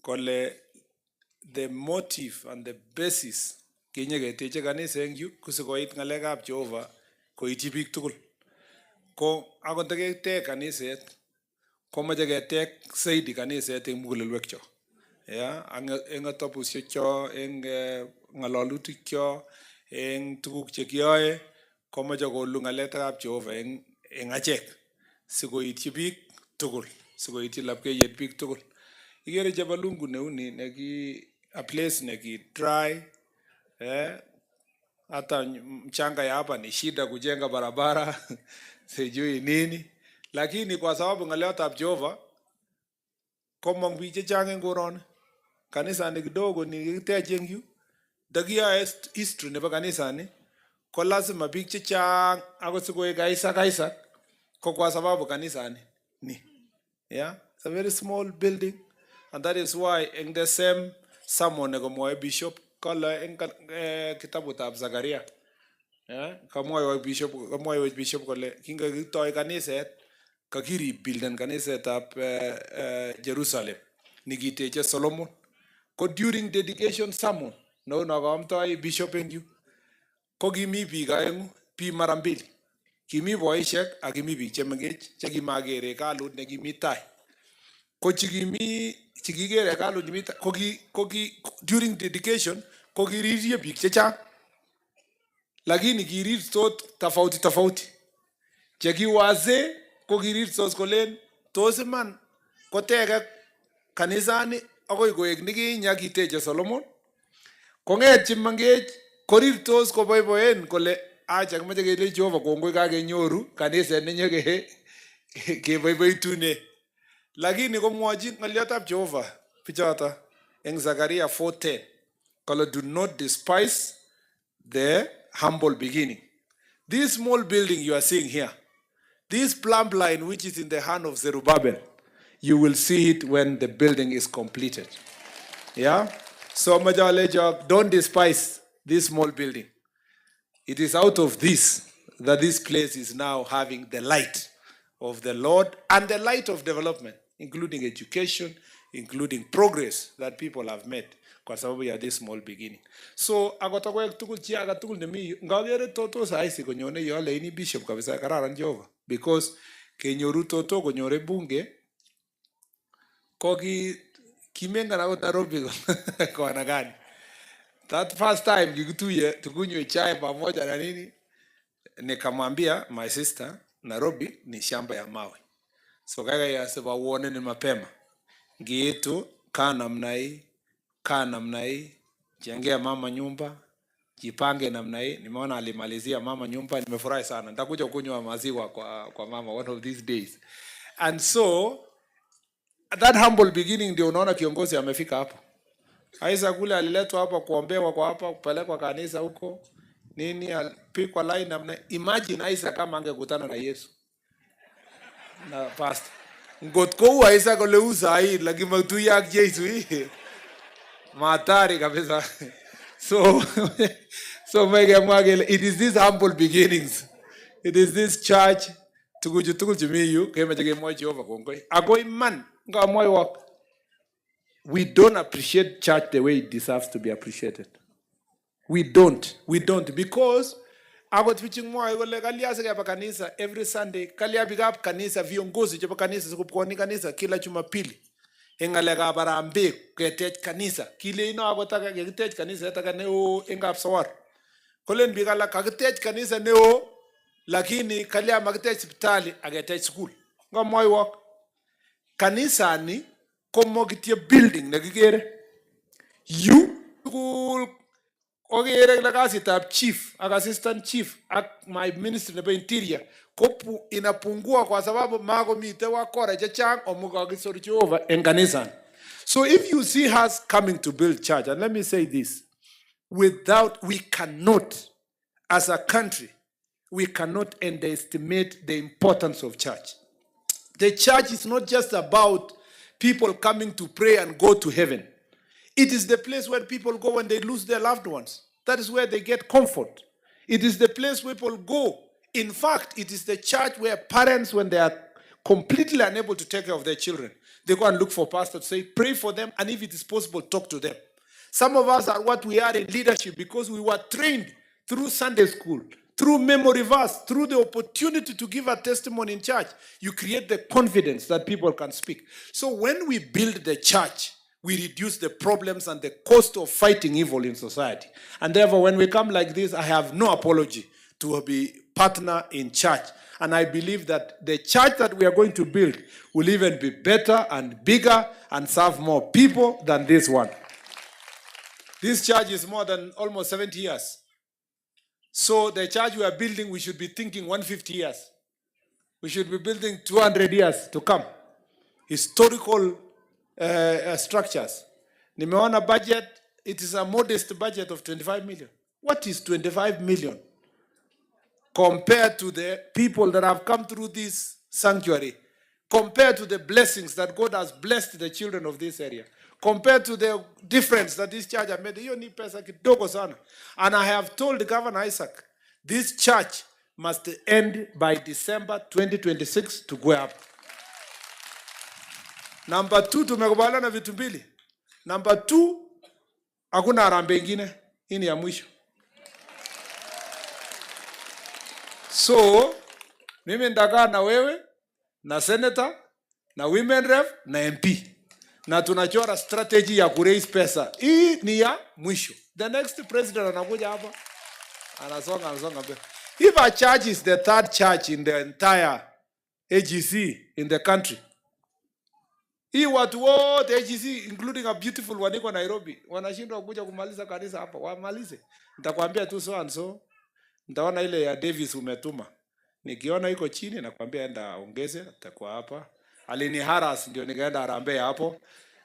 kole the motive and the basis kinyeketeche kanisa eng yu kusikoit ngalekab Jehova koityi biik tugul. Ko akot ndaketech kaniset komoche ketech zaidi kaniset eng mugulelwekcho. Eng atabusiekcho, eng ngalalutikcho, eng tuguk chekiyoe komoche kolu ngalekab Jehova eng achek sikoityi biik tugul, sikoityi lapkeiyet biik tugul. Ikere Chepalungu neuni neki a place neki dry, hata mchanga ya hapa ni shida kujenga barabara sijui nini, lakini kwa sababu ngaleotab Jehova komong biik chechang eng koroni. Kanisani kidogo ni kikitech eng yu, ndakiyoe history nebo kanisani ko lazima biik chechang akot sikoek kaisa ko kwa sababu kanisani ni. It's a very small building, and that is why in the same sermon nekomwoe Bishop kole eng kitabutab Zakaria, kamwoe Bishop kole kingakitoi kaniset kakirib bilden kanisetab Jerusalem nikiteche Solomon. Ko during dedication sermon no kaamtoi Bishop eng yu ko kimi biik aengu, biik mara mbili. Kimi boisiek ak kimi biik chemengech chekimakere hekalut nekimi tai. Ko chikikere hekalut nemi tai ko during dedication ko kirirye biik chechang, lakini kirirtos tofauti. Chekiwase ko kirirtos kolen tos iman koteke kanisani akoi koek nikinye kiteche Solomon. Kong'et chemengech korirtos koboiboen kole acha kimache kele Jehova kongoi kakenyoru kaniset nenye keboiboitune. Lakini komwochi ng'aliotab Jehova bichoto eng Zakaria 4:10 kole do not despise the humble beginning. This small building you are seeing here, this plumb line which is in the hand of Zerubbabel, you will see it when the building is completed. So Majaleja, don't despise this small building. It is out of this that this place is now having the light of the Lord and the light of development, including education, including progress that people have made kwa sababu ya this small beginning. So akotakwek tugul chi aga tugul nemi ngakere Toto saisi konyone yole ini Bishop kabisa kararan Jehova, because kenyoru Toto konyore bunge ko kimenga na Nairobi kona gani. That first time kikutuye tukunywe chai pamoja na nini, nikamwambia my sister Nairobi ni shamba ya mawe. So kaka yasema uone ni mapema. Ngiitu kaa namna hii, jengea mama nyumba, jipange namna hii. Nimeona alimalizia mama nyumba, nimefurahi sana. Nitakuja kunywa maziwa kwa mama one of these days. And so that humble beginning ndio unaona kiongozi amefika hapo. Aisa kule aliletwa hapa kuombewa kwa hapa kupelekwa kanisa huko nini, alipikwa line namna. Imagine Aisa kama angekutana na Yesu na pastor ngotko Aisa kole usai lakini mtu yake Yesu matari kabisa. So mege mwagele, it is these humble beginnings, it is this church tukul chimiyu kema chege mwa Jehova kongoi agoi man nga mwa wak. We don't appreciate church the way it deserves to be appreciated. We don't because agot viching mwa yole kalia sege pa kanisa every Sunday, kalia bigap kanisa viongozi chapa kanisa sikupkwani kanisa kila Jumapili. Engalega barambe ketech kanisa kile ino agotaka ketech kanisa taka neo engap sawar. Kolen bigala kakitech kanisa neo lakini kalia makitech hospitali agetech school. Nga mwa wak. Kanisa ni komo kitie building nakikere you ogere la kasitab chief ak assistant chief ak my ministry nebo interior kopu inapungua kwa sababu magomite wakora chechang omukakisor Jehova en kanisa. So if you see us coming to build church, and let me say this, we cannot, as a country, we cannot underestimate the importance of church. The church is not just about people coming to pray and go to heaven. It is the place where people go when they lose their loved ones. That is where they get comfort. It is the place where people go. In fact, it is the church where parents, when they are completely unable to take care of their children, They go and look for pastor to say, pray for them, and if it is possible, talk to them. Some of us are what we are in leadership because we were trained through Sunday school, through memory verse, through the opportunity to give a testimony in church. You create the confidence that people can speak. So when we build the church, we reduce the problems and the cost of fighting evil in society. And therefore, when we come like this, I have no apology to be partner in church. And I believe that the church that we are going to build will even be better and bigger and serve more people than this one. This church is more than almost 70 years. So the church we are building, we should be thinking 150 years. We should be building 200 years to come. Historical structures. Nimeona budget, it is a modest budget of 25 million. What is 25 million compared to the people that have come through this sanctuary, compared to the blessings that God has blessed the children of this area, compared to the difference that this church has made? Hiyo ni pesa kidogo sana. And I have told Governor Isaac, this church must end by December 2026 to go up. Number 2, tumekubaliana vitu mbili. Number 2, hakuna harambee ingine. Hii ni ya mwisho. So, mimi ndakaa na wewe, na senator, na women rep, na MP. Na tunachora strategy ya kuraise pesa. Hii ni ya mwisho. The next president anakuja hapa, anasonga mbele. If our church is the 3rd church in the entire AGC in the country, hii watu wote AGC including a beautiful one iko Nairobi wanashindwa kuja kumaliza kanisa hapa, wamalize. Nitakwambia tu so and so. Nitaona ile ya Davis umetuma. Nikiona iko chini nakwambia enda ongeze, atakuwa hapa. Alini harass ndio nikaenda harambee hapo.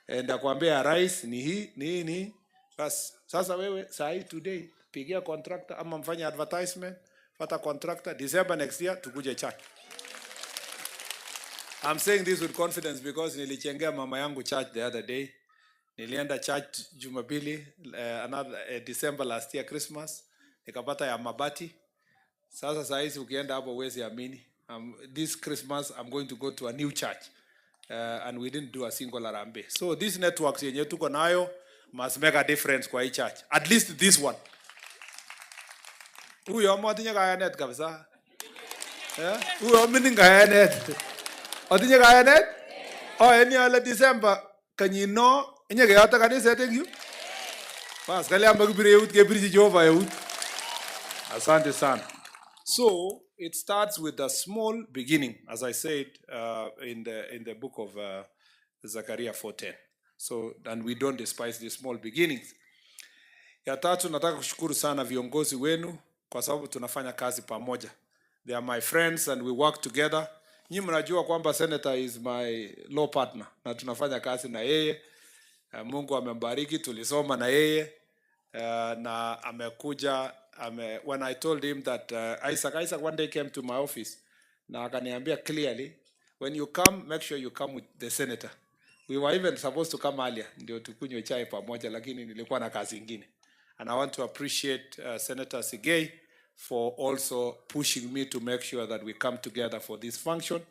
Ndakwambia rais ni hii. Bas sasa wewe saa hii today pigia contractor ama mfanye advertisement, pata contractor, December next year tukuje church. I'm saying this with confidence because nilichengea mama yangu church the other day. Nilienda church Jumapili, December last year Christmas. Nikapata ya mabati. Sasa saa hizi ukienda hapo huwezi amini. This Christmas I'm going to go to a new church. And we didn't do a single harambee. So these networks yenye tuko nayo must make a difference kwa hii church. At least this one. Huyo atinye kayanet kabisa. Huyo mini kayanet. Atinye kayanet? Eni ale December kanyino inye kayata kanisa thank you. Bas kali amba kibire yut kebiriji Jehova yut. Asante sana. So it starts with a small beginning, as I said in the book of Zechariah 4:10. So, and we don't despise the small beginnings. Ya tatu, nataka kushukuru sana viongozi wenu kwa sababu tunafanya kazi pamoja. They are my friends and we work together. Nyinyi mnajua kwamba senator is my law partner na tunafanya kazi na yeye. Mungu amembariki, tulisoma na yeye na amekuja. When I told him that Isaac one day came to my office, na akaniambia clearly, when you come, make sure you come with the senator. We were even supposed to come earlier, ndio tukunywe chai pamoja, lakini nilikuwa na kazi ingine. And I want to appreciate Senator Sigei for also pushing me to make sure that we come together for this function.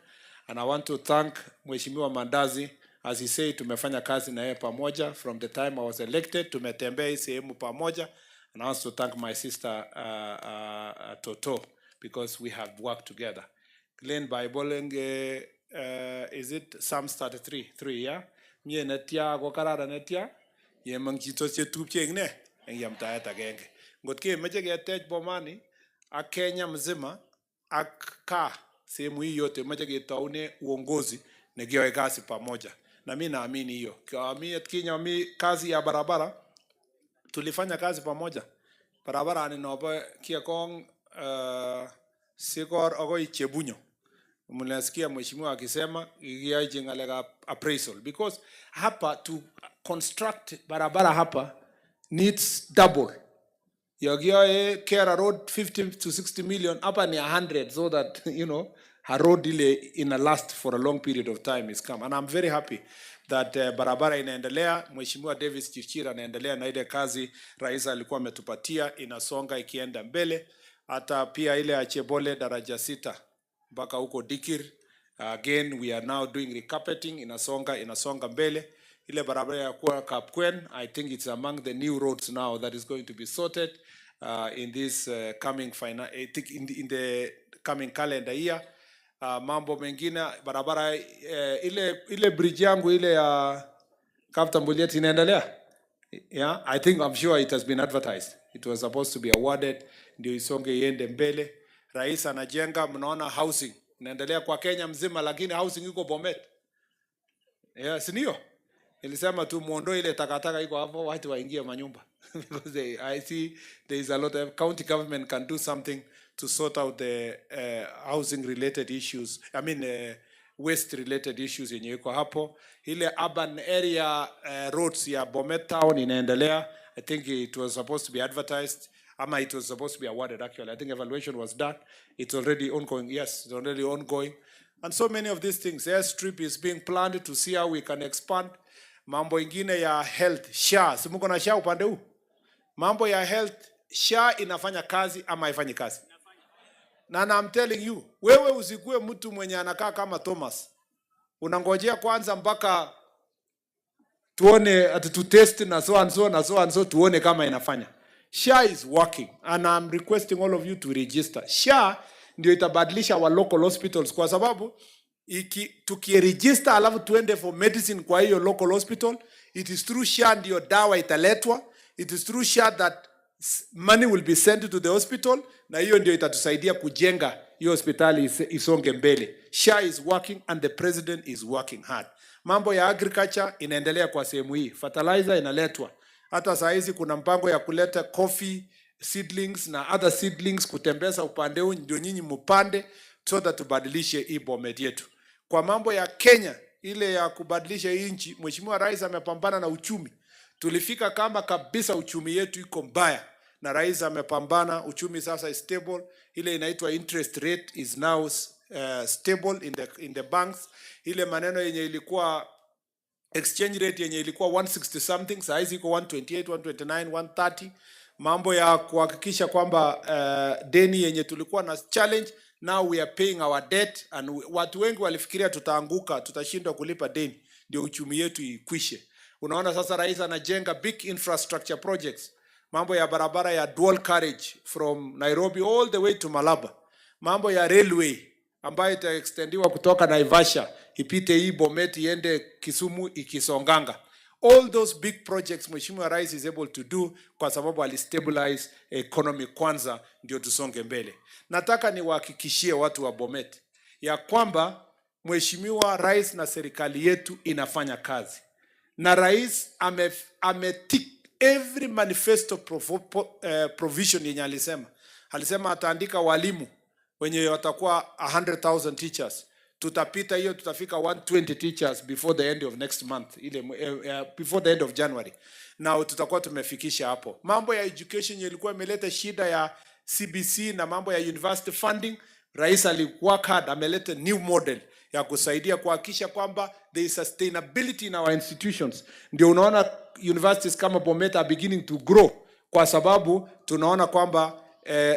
And I want to thank Mheshimiwa Mandazi, as he said, tumefanya kazi na yeye pamoja from the time I was elected, tumetembea hii sehemu pamoja. And I also thank my sister Toto, because we have worked together. Glenn Bible, is it Psalms 33:3, yeah? Mie netia go karara netia, ye mangchito che tupche ingne, yam taeta genge. Ngotke meche getech bomani, a Kenya mzima, ka sehemu hii yote meche getaune uongozi negioe kazi pamoja. Na mimi naamini hiyo. Kwa mimi Kenya mimi kazi ya barabara tulifanya kazi pamoja. Barabara ni nopo Kiekong Sikor agoi Chebunyo. Mnasikia mheshimiwa akisema ikiaje ngalega appraisal, because hapa to construct barabara hapa needs double. Yogia Kera road 50 to 60 million, hapa ni 100, so that a road delay in a last for a long period of time is come. And I'm very happy that barabara inaendelea. Mheshimiwa Davis Chirchir anaendelea na ile kazi rais alikuwa ametupatia, inasonga ikienda mbele. Hata pia ile ya Chebole daraja 6 mpaka huko Dikir, Again, we are now doing recarpeting inasonga mbele. Ile barabara ya kwa Kapkwen, I think it's among the new roads now that is going to be sorted in this coming I think in the coming calendar year. Mambo mengine barabara ile bridge yangu ile ya Captain Bulliet inaendelea. Yeah, I'm sure it has been advertised. It was supposed to be awarded, ndio isonge iende mbele. Rais anajenga, mnaona housing inaendelea kwa Kenya mzima, lakini housing iko Bomet. Yeah, si ndio? Nilisema tu muondoe ile takataka iko hapo, watu waingie manyumba. Because I see there is a lot of county government can do something to sort out the housing related issues. I mean waste related issues yenye iko hapo. Ile urban area roads ya Bomet town inaendelea. I think it was supposed to be advertised. It was supposed to be awarded actually. I think evaluation was done. It's already ongoing. Yes, it's already ongoing. And so many of these things. Airstrip is being planned to see how we can expand. Mambo ingine ya health, SHA. Simuko na SHA upande huu? Mambo ya health, SHA inafanya kazi ama haifanyi kazi? Na I'm telling you, wewe usikue mtu mwenye anakaa kama Thomas. Unangojea kwanza mpaka tuone tutest na so and so na so and so tuone kama inafanya. SHA is working and I'm requesting all of you to register. SHA ndio itabadilisha our local hospitals kwa sababu tukiregister alafu tuende for medicine kwa hiyo local hospital, it is through SHA ndio dawa italetwa, it is through SHA that money will be sent to the hospital, na hiyo ndio itatusaidia kujenga hiyo hospitali isonge mbele. SHA is working and the president is working hard. Mambo ya agriculture inaendelea kwa sehemu hii. Fertilizer inaletwa. Hata saa hizi kuna mpango ya kuleta coffee seedlings na other seedlings kutembeza upande huu ndio nyinyi mpande so that tubadilishe hii Bomet yetu. Kwa mambo ya Kenya ile ya kubadilisha nchi, Mheshimiwa Rais amepambana na uchumi. Tulifika kama kabisa uchumi yetu iko mbaya na Rais amepambana, uchumi sasa is stable. Ile inaitwa interest rate is now stable in the banks. Ile maneno yenye ilikuwa exchange rate yenye ilikuwa 160 something, saa hizi iko 128, 129, 130. Mambo ya kuhakikisha kwamba deni yenye tulikuwa na challenge, now we are paying our debt, and watu wengi walifikiria tutaanguka, tutashindwa kulipa deni ndio uchumi yetu ikwishe. Unaona sasa Rais anajenga big infrastructure projects. Mambo ya barabara ya dual carriage from Nairobi all the way to Malaba. Mambo ya railway ambayo itaextendiwa kutoka Naivasha ipite hii Bomet iende Kisumu ikisonganga. All those big projects Mheshimiwa Rais is able to do kwa sababu alistabilize economy kwanza ndio tusonge mbele. Nataka niwahakikishie watu wa Bomet ya kwamba Mheshimiwa Rais na serikali yetu inafanya kazi. Na Rais tick every manifesto provision yenye alisema. Alisema ataandika walimu wenye watakuwa 100,000 teachers. Tutapita hiyo, tutafika 120 teachers before the end of next month, before the end of January. Now tutakuwa tumefikisha hapo. Mambo ya education ilikuwa imeleta shida ya CBC na mambo ya university funding. Rais aliwork hard, ameleta new model ya kusaidia kuhakikisha kwamba there is sustainability in our institutions. Ndio unaona universities kama Bomet are beginning to grow kwa sababu tunaona kwamba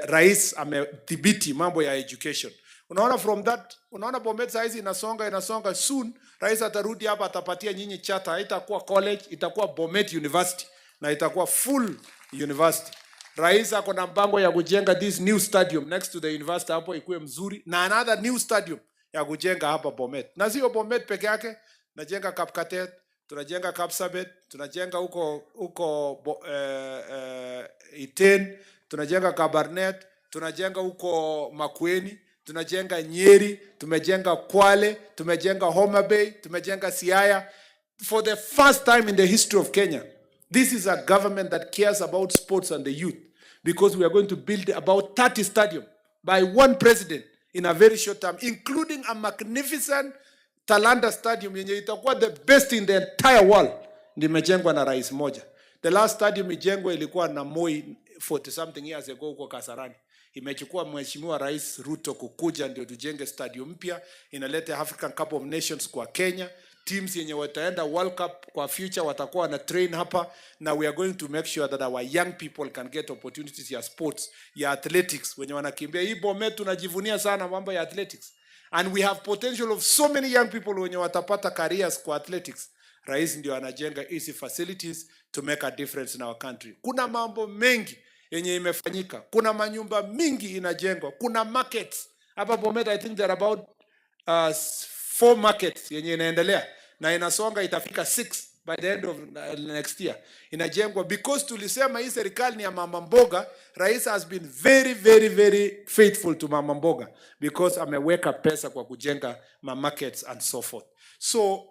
Rais amedhibiti mambo ya education. Unaona from that, unaona Bomet saizi inasonga soon. Rais atarudi hapa atapatia nyinyi charter, haitakuwa college, itakuwa Bomet University na itakuwa full university. Rais ako na mpango ya kujenga this new stadium next to the university hapo ikuwe mzuri, na another new stadium ya kujenga hapa Bomet. Na sio Bomet peke yake, tunajenga Kapkatet, tunajenga Kapsabet, tunajenga huko Iten, tunajenga Kabarnet, tunajenga huko Makueni, tunajenga Nyeri, tumejenga Kwale, tumejenga Homa Bay, tumejenga Siaya. For the first time in the history of Kenya, this is a government that cares about sports and the youth, because we are going to build about 30 stadiums by one president in a very short time, including a magnificent Talanta Stadium yenye itakuwa the best in the entire world. Nimejengwa na rais moja. The last stadium ijengwa ilikuwa na Moi 40 something years ago huko Kasarani. Imechukua Mheshimiwa Rais Ruto kukuja ndio tujenge stadium mpya, inaleta African Cup of Nations kwa Kenya. Teams yenye wataenda World Cup kwa future watakuwa na train hapa, na we are going to make sure that our young people can get opportunities ya sports, ya athletics. Wenye wanakimbia hii Bomet tunajivunia sana mambo ya athletics. And we have potential of so many young people wenye watapata careers kwa athletics. Rais ndio anajenga easy facilities to make a difference in our country. Kuna mambo mengi yenye imefanyika. Kuna manyumba mingi inajengwa. Kuna markets. Hapa Bomet, I think there are about 4 markets yenye inaendelea. Na inasonga itafika 6 by the end of next year. Inajengwa because tulisema hii serikali ni ya mama mboga. Rais has been very, very, very faithful to mama mboga because ameweka pesa kwa kujenga ma markets and so forth. So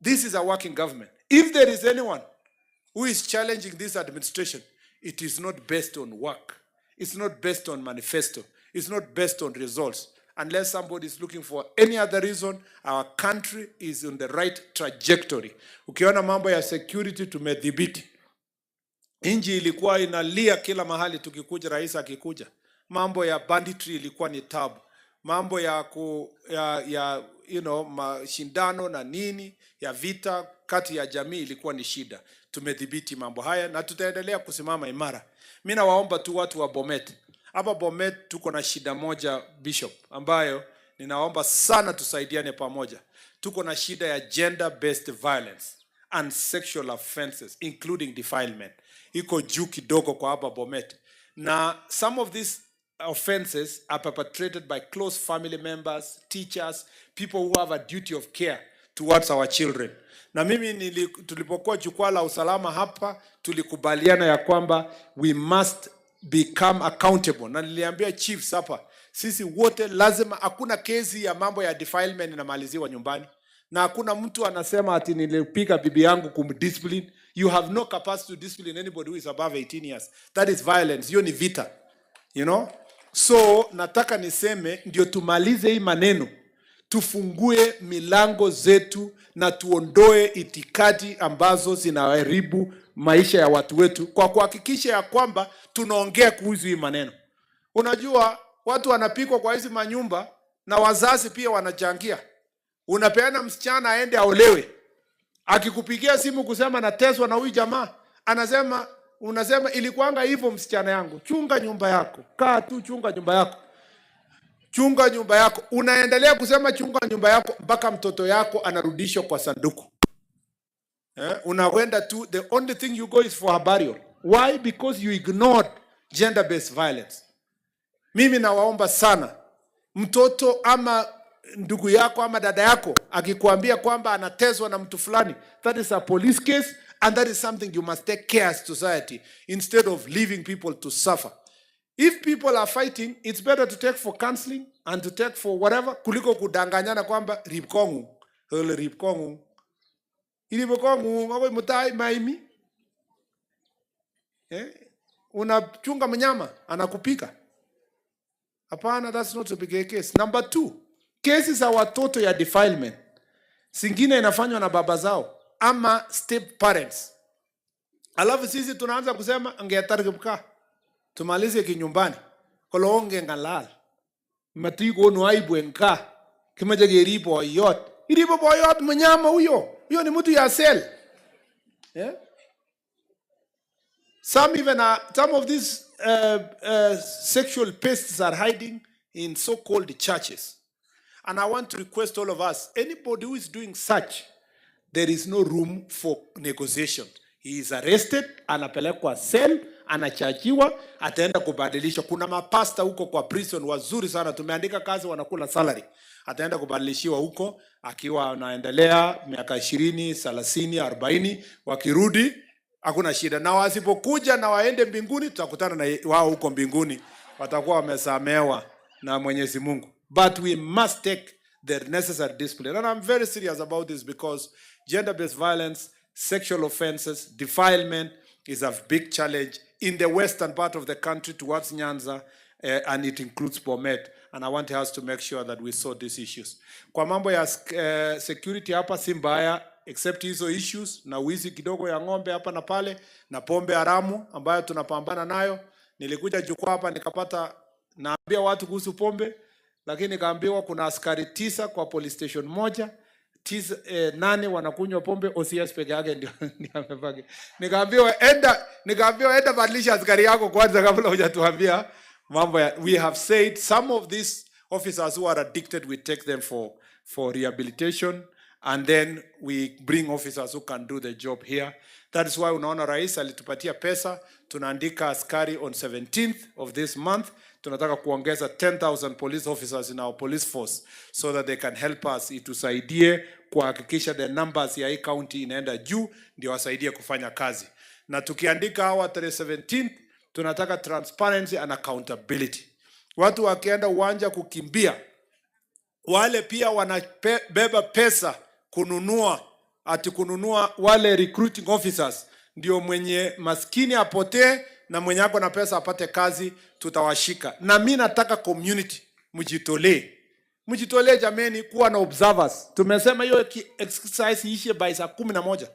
this is a working government. If there is anyone who is challenging this administration, it is not based on work. It's not based on manifesto. It's not based on results. Unless somebody is looking for any other reason, our country is on the right trajectory. Ukiona mambo ya security tumedhibiti. Inji ilikuwa inalia kila mahali tukikuja, rais akikuja. Mambo ya banditry ilikuwa ni tabu. Mambo ya mashindano na nini ya vita kati ya jamii ilikuwa ni shida. Tumedhibiti mambo haya na tutaendelea kusimama imara. Mimi nawaomba tu watu wa Bomet. Hapa Bomet tuko na shida moja, Bishop, ambayo ninaomba sana tusaidiane pamoja. Tuko na shida ya gender based violence and sexual offenses including defilement. Iko juu kidogo kwa hapa Bomet. Na some of these offenses are perpetrated by close family members, teachers, people who have a duty of care towards our children. Na mimi tulipokuwa jukwaa la usalama hapa, tulikubaliana ya kwamba we must become accountable. Na niliambia chiefs hapa, sisi wote lazima, hakuna kesi ya mambo ya defilement inamaliziwa nyumbani. Na hakuna mtu anasema ati nilipiga bibi yangu kumdiscipline. You have no capacity to discipline anybody who is above 18 years. That is violence. Hiyo ni vita. You know? So nataka niseme ndio tumalize hii maneno. Tufungue milango zetu na tuondoe itikadi ambazo zinaharibu maisha ya watu wetu kwa kuhakikisha ya kwamba tunaongea kuhusu hii maneno. Unajua watu wanapikwa kwa hizi manyumba na wazazi pia wanachangia. Unapeana msichana aende aolewe. Akikupigia simu kusema nateswa na huyu jamaa, unasema ilikuanga hivyo msichana yangu. Chunga nyumba yako. Kaa tu, chunga nyumba yako. Chunga nyumba yako. Unaendelea kusema chunga nyumba yako mpaka mtoto yako anarudishwa kwa sanduku. Unakwenda tu, the only thing you go is for a burial. Why? Because you ignored gender based violence. Mimi nawaomba sana, mtoto ama ndugu yako ama dada yako akikuambia kwamba anateswa na mtu fulani, that is a police case and that is something you must take care as society instead of leaving people to suffer. If people are fighting, it's better to take for counseling and to take for whatever kuliko kudanganyana kwamba ripkongu ngako mutai maimi. Unachunga mnyama anakupika. Hapana, that's not a big case. Number 2, cases za watoto ya defilement. Singine inafanywa na baba zao ama step parents. Alafu sisi tunaanza kusema angeataribka. Tumalize kinyumbani. Kolonge ngalal. Matigo no aibwenka. Kimaje geripo yot. Iripo boyot mnyama huyo. Huyo ni mtu ya sel. Yeah? Some of these sexual pests are hiding in so-called churches. And I want to request all of us, anybody who is doing such, there is no room for negotiation. He is arrested, anapelekwa cell, anachajiwa, ataenda kubadilisha. Kuna mapasta huko kwa prison wazuri sana, tumeandika kazi wanakula salary. Ataenda kubadilishiwa huko, akiwa anaendelea miaka 20, 30, 40, wakirudi, hakuna shida. Na wasipokuja na waende mbinguni, tutakutana na wao huko mbinguni. Watakuwa wamesamehewa na Mwenyezi Mungu. But we must take the necessary discipline. And I'm very serious about this because gender-based violence, sexual offenses, defilement is a big challenge in the western part of the country towards Nyanza, and it includes Bomet. And I want us to make sure that we sort these issues. Kwa mambo ya security hapa si mbaya, except hizo issues na wizi kidogo ya ng'ombe hapa na pale na pombe haramu ambayo tunapambana nayo. Nilikuja jukwaa hapa nikapata naambia watu kuhusu pombe, lakini nikaambiwa kuna askari 9 kwa police station moja, 8 wanakunywa pombe, OCS peke yake ndio amebaki. Nikaambiwa enda badilisha askari yako kwanza kabla hujatuambia mambo ya. We have said some of these Officers who are addicted, we take them for rehabilitation, and then we bring officers who can do the job here. That is why unaona rais alitupatia pesa, tunaandika askari on 17th of this month. Tunataka kuongeza 10,000 police officers in our police force so that they can help us, itusaidie kuhakikisha the numbers ya hii county inaenda juu, ndio wasaidie kufanya kazi. Na tukiandika hawa 17th, tunataka transparency and accountability. Watu wakienda uwanja kukimbia, wale pia wanabeba pesa kununua wale recruiting officers, ndio mwenye maskini apotee na mwenye ako na pesa apate kazi, tutawashika. Na mimi nataka community mjitolee jameni, kuwa na observers. Tumesema hiyo exercise iishe by saa 11.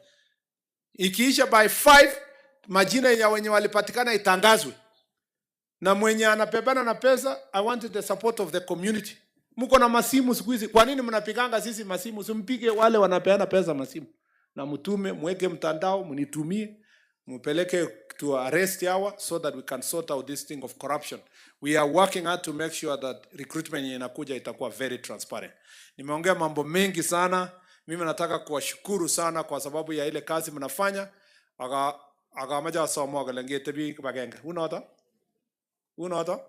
Ikiisha by 5, majina ya wenye walipatikana itangazwe. Na mwenye anapebana na pesa, I want the support of the community. Mko na masimu siku hizi. Kwa nini mnapiganga sisi masimu? Simpige wale wanapeana pesa masimu. Na mtume, mweke mtandao, mnitumie, mpeleke to arrest hour so that we can sort out this thing of corruption. We are working hard to make sure that recruitment inakuja itakuwa very transparent. Nimeongea mambo mengi sana. Mimi nataka kuwashukuru sana kwa sababu ya ile kazi mnafanya. Aga maja somo agalenge tebi bagenge. Unaota?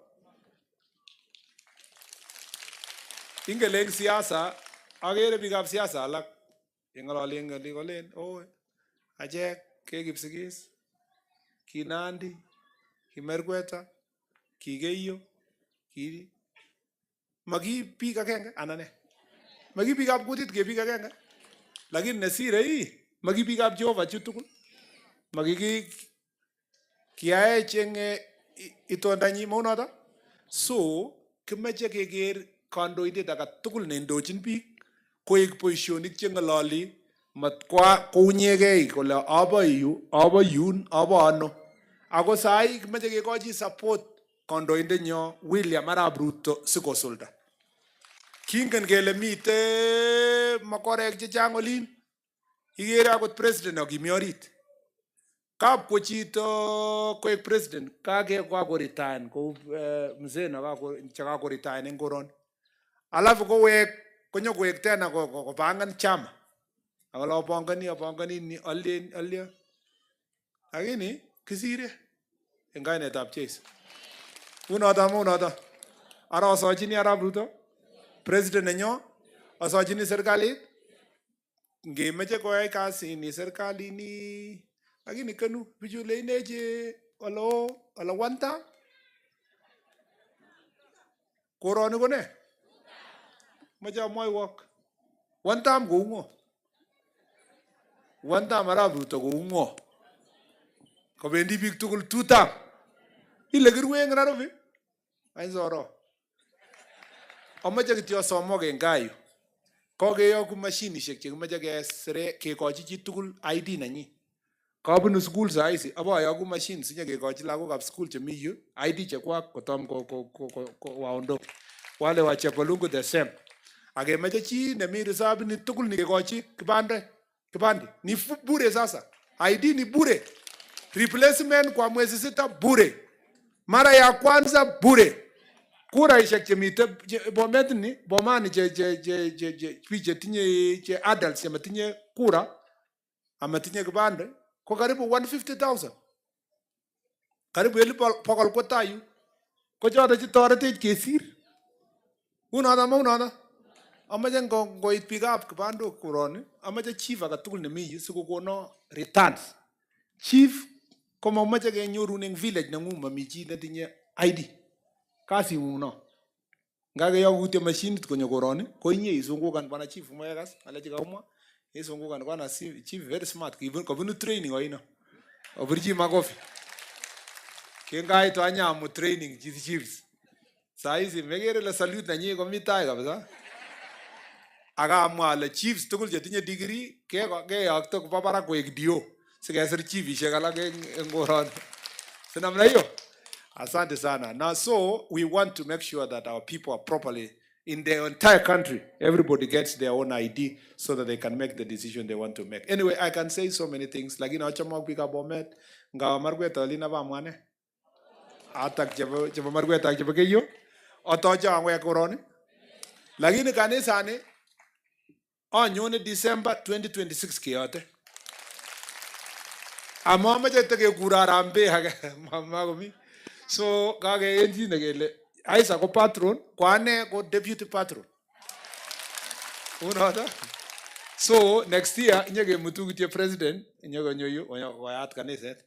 Ingeleng siasa, agere bigap siasa alak. Ingololeng golen, ajek ke Kipsigis, Kinandi, Kimerkweta, Kigeyo, magi biik agenge anane. Magi bigap kutit ke biik agenge. Lakini nesire hii, magi bigap Jehova chutugul. Magi kiae chenge itondanyi maunoto. So, kimeche keker kandoindet age tugul neindochin biik koek boisionik che ng'ololi, matkwa kounyegei kole abo yu, abo yun, abo ano. Ako sai kimeche kekochi support kandoindenyo William Arap Ruto sikosulda. Kingen kele mite makorek chechang olin. Ikere akot president akimi orit. Kap ko chito koek president, kakoretain kou mzee na kakoretain eng koron. Alafu konyo koek tena kopangan chama. Akala apangani ni alien. Lakini kisire eng kainetab Jeiso. Unoto. Ara asachini Arap Ruto, president nenyo, asachini serikalit. Ngemeche koyai kazi ni serikalini. Lakini kanu bichu leineche ala wanta koroni kone macha mwaiwok wantam ko ungo wantam Arap Ruto ko ungo kobendi biik tugul tutam ile kirwe eng Nairobi ai zoro amache kityo somok eng gayu kokeyoku mashinishek chekimeche kesire kekochi chi tugul ID nenyi. Kabunu school saisi, abayoku machine sinye kekochi lagokab school chemi yu, ID chekwak kotom waondo. Wale wa Chepalungu the same. Akemeche chi nemi reserve ni tugul ni kekochi kipande. Ni bure sasa. ID ni bure. Replacement kwa mwezi 6 bure. Mara ya kwanza bure. Kura ishek chemite bomet ni, bomani che tinye adults chemetinye kura, ametinye kipande. Kwa karibu 150,000. Karibu 1,000 kwa tayu. Kwa choto chitoretech kesir. Unaona. Amache ngoit biikab kipandok koroni, amache chief age tugul nemi yu sikokono returns. Chief komameche kenyorun eng village nengung mami chi netinye ID. Kasi nguno. Ngakeyokutye machinit konyo koroni, ko inye isungukan bwana chief umekas, alechi kaumwa. Isungukan bwana chief very smart. Kabunu training oino. Obirchi makofi. Kengaitu anyamu training chiefs. Saizi megere le salute nanyi komi tai kabisa. Akamwa le chiefs tugul chetinye degree keyokto koba barak koek dio sikesir chiefishek alak eng koroni. Sinamna hiyo. Asante sana. Now so we want to make sure that our people are properly in the entire country. Everybody gets their own ID so that they can make the decision they want to make. Anyway, I can say so many things. Lakini achomok bika bomet ngawa markweta alina ba mwane. Atak chebo markweta chebo keyo. Otocho angwe koroni. Lakini kanisani anyone December 2026 keyote. Amameche tekekuro Harambee age makomi. So kakeyenji nekele Isaac ko patron, ko ane ko deputy patron. Unoto. So next year nyekemutu kityo president nyekonyo yu koyat kaniset.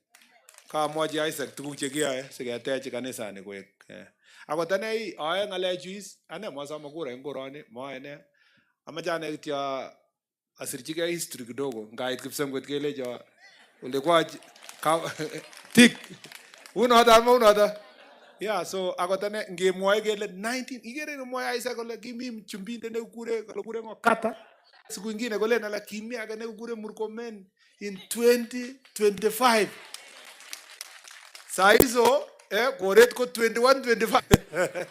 Kamwochi Isaac tuguk chekiyoe siketech kanisani koek. Akot ane ae ngalechu is ane masome kura eng koroni moe ne. Amache ane kityo asirchigei history kidogo ngait Kipsengwet kelecho ulikuwa tik. Unoto ama unoto. Yeah, so akot ane ngemwoe kele 19 ikere mwoe Isaac kole kimi mchumbinde nekukure ngo kata. Siku ingine kole nala kimi age nekukure Murkomen in 2025. Saa hizo koret ko 21-25.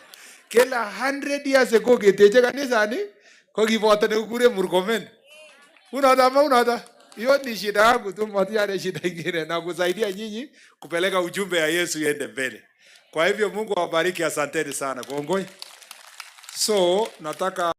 Kela 100 years ago keteche kanisani ko kiboto nekukure Murkomen. Unaona ama unaona? Hiyo ni shida yangu tu, matiane shida ingine na kusaidia nyinyi kupeleka ujumbe ya Yesu iende mbele. Kwa hivyo Mungu awabariki, asanteni sana. Kongoi. So nataka